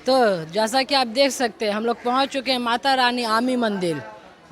तो जैसा कि आप देख सकते हैं हम लोग पहुंच चुके हैं माता रानी आमी मंदिर।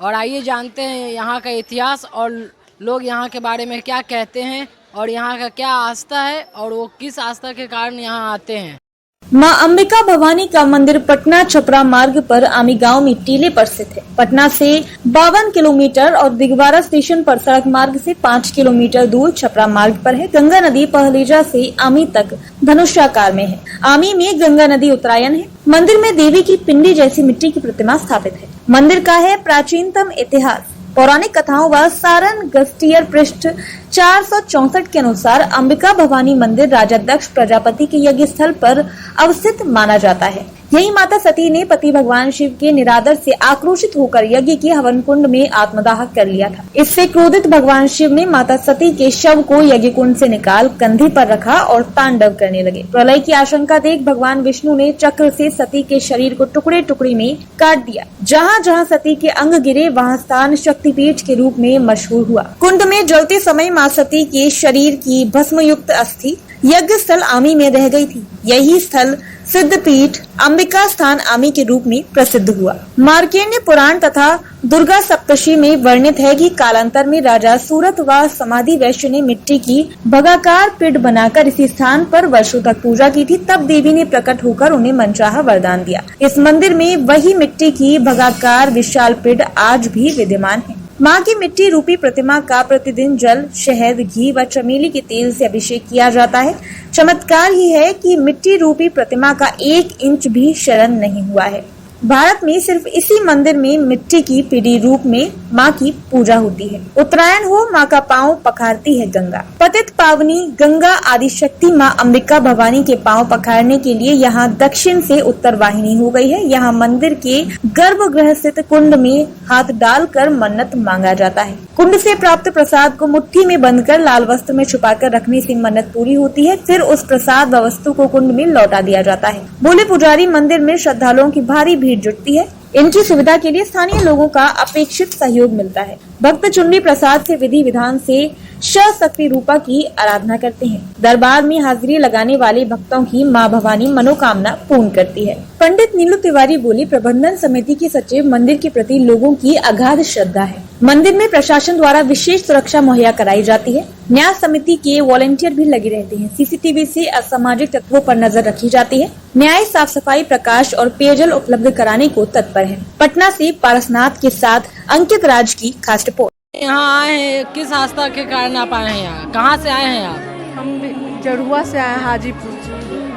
और आइए जानते हैं यहाँ का इतिहास और लोग यहाँ के बारे में क्या कहते हैं और यहाँ का क्या आस्था है और वो किस आस्था के कारण यहाँ आते हैं। मां अंबिका भवानी का मंदिर पटना छपरा मार्ग पर आमी गांव में टीले पर स्थित है। पटना से 52 किलोमीटर और दिगवारा स्टेशन पर सड़क मार्ग से 5 किलोमीटर दूर छपरा मार्ग पर है। गंगा नदी पहलेजा से आमी तक धनुष्याकार में है। आमी में गंगा नदी उत्तरायण है। मंदिर में देवी की पिंडी जैसी मिट्टी की प्रतिमा स्थापित है। मंदिर का है प्राचीनतम इतिहास। पौराणिक कथाओं व सारण गस्टियर पृष्ठ 464 के अनुसार अंबिका भवानी मंदिर राजा दक्ष प्रजापति के यज्ञ स्थल पर अवस्थित माना जाता है। यही माता सती ने पति भगवान शिव के निरादर से आक्रोशित होकर यज्ञ के हवन कुंड में आत्मदाह कर लिया था। इससे क्रोधित भगवान शिव ने माता सती के शव को यज्ञ कुंड से निकाल कंधे पर रखा और तांडव करने लगे। प्रलय की आशंका देख भगवान विष्णु ने चक्र से सती के शरीर को टुकड़े टुकड़े में काट दिया। जहाँ जहाँ सती के अंग गिरे वहाँ स्थान शक्तिपीठ के रूप में मशहूर हुआ। कुंड में जलते समय माँ सती के शरीर की भस्म युक्त अस्थि यज्ञ स्थल आमी में रह गई थी। यही स्थल सिद्धपीठ अंबिका स्थान आमी के रूप में प्रसिद्ध हुआ। मार्कंडेय पुराण तथा दुर्गा सप्तशती में वर्णित है कि कालांतर में राजा सूरत व समाधि वैश्य ने मिट्टी की भगाकार पिंड बनाकर इसी स्थान पर वर्षों तक पूजा की थी। तब देवी ने प्रकट होकर उन्हें मनचाहा वरदान दिया। इस मंदिर में वही मिट्टी की भगाकार विशाल पिंड आज भी विद्यमान है। माँ की मिट्टी रूपी प्रतिमा का प्रतिदिन जल, शहद, घी व चमेली के तेल से अभिषेक किया जाता है। चमत्कार ही है कि मिट्टी रूपी प्रतिमा का 1 इंच भी क्षरण नहीं हुआ है। भारत में सिर्फ इसी मंदिर में मिट्टी की पीढ़ी रूप में माँ की पूजा होती है। उत्तरायण हो माँ का पांव पखारती है गंगा। पतित पावनी गंगा आदि शक्ति माँ अंबिका भवानी के पांव पखारने के लिए यहाँ दक्षिण से उत्तर वाहिनी हो गई है। यहाँ मंदिर के गर्भगृह स्थित कुंड में हाथ डालकर मन्नत मांगा जाता है। कुंड से प्राप्त प्रसाद को मुट्ठी में बंद कर लाल वस्त्र में छुपाकर रखने से मन्नत पूरी होती है। फिर उस प्रसाद व वस्तु को कुंड में लौटा दिया जाता है। बोले पुजारी मंदिर में श्रद्धालुओं की भारी भीड़ जुटती है। इनकी सुविधा के लिए स्थानीय लोगों का अपेक्षित सहयोग मिलता है। भक्त चुनरी प्रसाद से विधि विधान से शक्ति रूपा की आराधना करते हैं। दरबार में हाजिरी लगाने वाले भक्तों की मां भवानी मनोकामना पूर्ण करती है। पंडित नीलू तिवारी बोली, प्रबंधन समिति की सचिव, मंदिर के प्रति लोगों की अगाध श्रद्धा है। मंदिर में प्रशासन द्वारा विशेष सुरक्षा मुहैया कराई जाती है। न्यास समिति के वॉलंटियर भी लगे रहते हैं। सीसीटीवी से असामाजिक तत्वों पर नजर रखी जाती है। न्याय, साफ सफाई, प्रकाश और पेयजल उपलब्ध कराने को तत्पर है। पटना से पारसनाथ के साथ अंकित राज की खास रिपोर्ट। यहाँ आए हैं किस आस्था के कारण आप आए हैं यहाँ? कहाँ से आए हैं आप? हम जरुआ से आए हाजीपुर।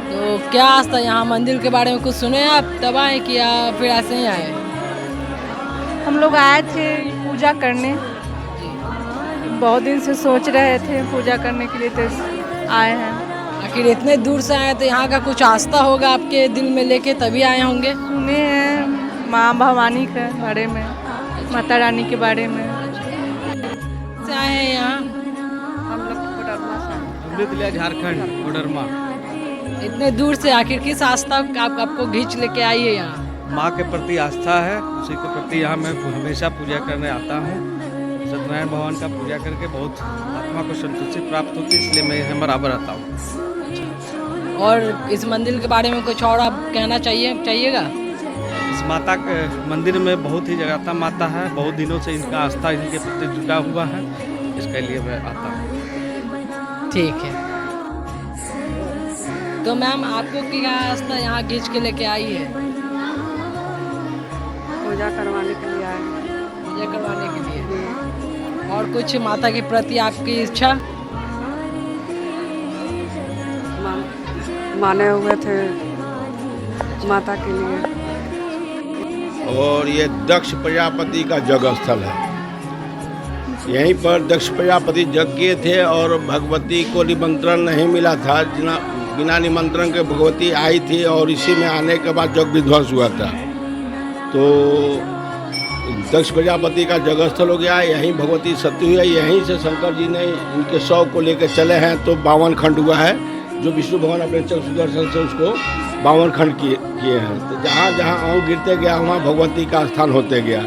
तो क्या आस्था यहाँ मंदिर के बारे में कुछ सुने आप तब आए कि या फिर ऐसे ही आए? हम लोग आए थे पूजा करने। बहुत दिन से सोच रहे थे पूजा करने के लिए, तो आए हैं। आखिर इतने दूर से आए तो यहाँ का कुछ आस्था होगा आपके दिल में लेके तभी आए होंगे। सुने हैं माँ भवानी के बारे में, माता रानी के बारे में। से आए हैं यहाँ? हम लोग कोडरमा से। झारखंड कोडरमा। इतने दूर से आखिर किस आस्था आपको खींच लेके आई है यहाँ? माँ के प्रति आस्था है, उसी के प्रति यहाँ मैं हमेशा पूजा करने आता हूँ। सत्यनारायण भगवान का पूजा करके बहुत आत्मा को संतुष्टि प्राप्त होती है, इसलिए मैं यहाँ बराबर आता हूँ। और इस मंदिर के बारे में कुछ और आप कहना चाहिएगा? इस माता के मंदिर में बहुत ही जगह माता है। बहुत दिनों से इनका आस्था इनके प्रति जुटा हुआ है, इसके लिए मैं आता हूँ। ठीक है। तो मैम आपको क्या आस्था यहाँ खींच के लेके आई है? पूजा करवाने के लिए आए। पूजा करवाने के लिए। और कुछ माता के प्रति आपकी इच्छा? माने हुए थे माता के लिए। और ये दक्ष प्रजापति का जग स्थल है। यहीं पर दक्ष प्रजापति यज्ञ किए थे और भगवती को निमंत्रण नहीं मिला था। बिना निमंत्रण के भगवती आई थी और इसी में आने के बाद यज्ञ विध्वंस हुआ था। तो दक्ष प्रजापति का जगह स्थल हो गया। यहीं भगवती सती हुई है। यहीं से शंकर जी ने इनके शव को लेकर चले हैं। तो 52 खंड हुआ है, जो विष्णु भगवान अपने चक्र सुदर्शन से उसको 52 खंड किए हैं। तो जहाँ जहाँ अंग गिरते गया वहाँ भगवती का स्थान होते गया।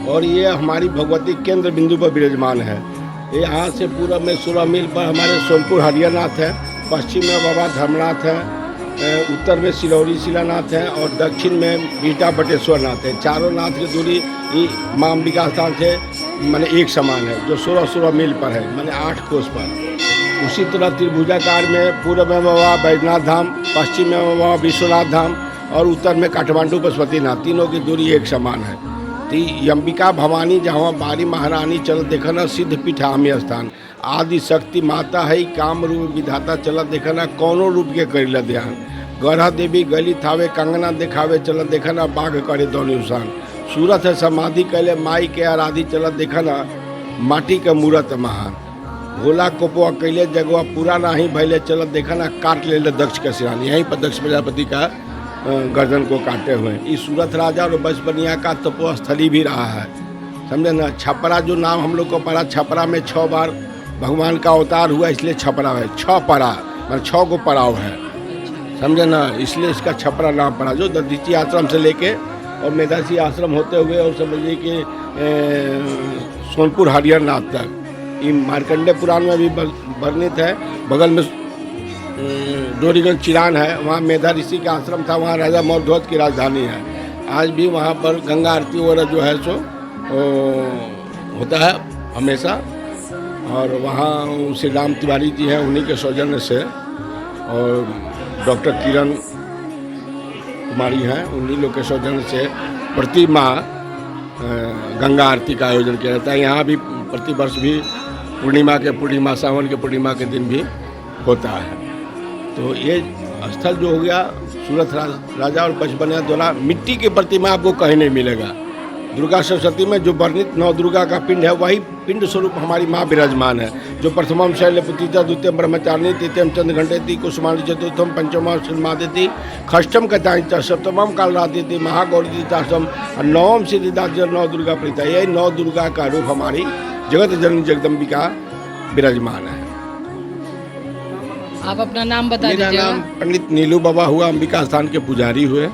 और ये हमारी भगवती केंद्र बिंदु पर विराजमान है। यहाँ से पूर्व में 16 मील पर हमारे सोनपुर हरियानाथ है, पश्चिम में बाबा धर्मनाथ है, उत्तर में सिलौरी शिलानाथ है और दक्षिण में बीटा बटेश्वर नाथ है। चारों नाथ की दूरी माँ अंबिका स्थान से माने एक समान है, जो 16 मील पर है, माने 8 कोस पर। उसी तरह त्रिभुजाकार में पूर्व में बाबा बैजनाथ धाम, पश्चिम में बाबा विश्वनाथ धाम और उत्तर में काठमांडू पशुपतिनाथ, तीनों की दूरी एक समान है। तो अंबिका भवानी जहाँ बारी महारानी चल देखना सिद्ध पीठ आमी स्थान, आदि शक्ति माता है, काम रूप विधाता चल देखना कौनो रूप के करेला ध्यान, गढ़ा देवी गली थावे कंगना दिखावे चल देखना बाघ करे दौनिशान, सूरत है समाधि कैले माई के आराधी चल देखना माटी के मूरत महान, भोला कोपो अकेले जगवा पूरा नहीं भैले चल देखना काट ले दक्ष के सिरान। यहीं पर दक्ष प्रजापति का गर्दन को काटे हुए। इस सूरत राजा और बचपनिया का तपोस्थली भी रहा है, समझे ना। छपरा जो नाम हम लोग को पड़ा, छपरा में 6 बार भगवान का अवतार हुआ, इसलिए छपरा है। 6 पड़ा मतलब 6 को पड़ाव है, समझे ना, इसलिए इसका छपरा नाम पड़ा। जो दधीची आश्रम से लेके और मेधासी आश्रम होते हुए और समझिए कि सोनपुर हरिहर नाथ तक, ये मार्कंडे पुराण में भी वर्णित है। बगल में डोरीगंज चिरान है, वहाँ मेधा ऋषि का आश्रम था, वहाँ राजा मौर्धवत की राजधानी है। आज भी वहाँ पर गंगा आरती वगैरह जो है सो होता है हमेशा। और वहाँ श्री राम तिवारी जी हैं, उन्हीं के सौजन्य से, और डॉक्टर किरण कुमारी हैं, उन्हीं लोग के सौजन्य से प्रति माह गंगा आरती का आयोजन किया जाता है। यहाँ भी प्रतिवर्ष भी पूर्णिमा सावन के पूर्णिमा के दिन भी होता है। तो ये स्थल जो हो गया सूरत राजा और बचपनिया द्वारा, मिट्टी की प्रतिमा आपको कहीं नहीं मिलेगा। दुर्गा सरस्वती में जो वर्णित 9 दुर्गा का पिंड है, वही पिंड स्वरूप हमारी माँ विराजमान है, जो प्रथमम शैलपुत्रिता, द्वितीय ब्रह्मचारिणी, तृतीयम चंद्रघंटेति, कुसुमानी चतुर्थम पंचम श्रीमादिति, षष्ठम कथांच, सप्तमम कालरात्रि, महागौरी चाष्टम और नवम सिद्धिदास 9 दुर्गा प्रीता। यही 9 दुर्गा का रूप हमारी जगत जननी जगदम्बिका विराजमान है। आप अपना नाम बता मेरा दीजिएगा। नाम पंडित नीलू बाबा हुआ, अंबिका स्थान के पुजारी हुए।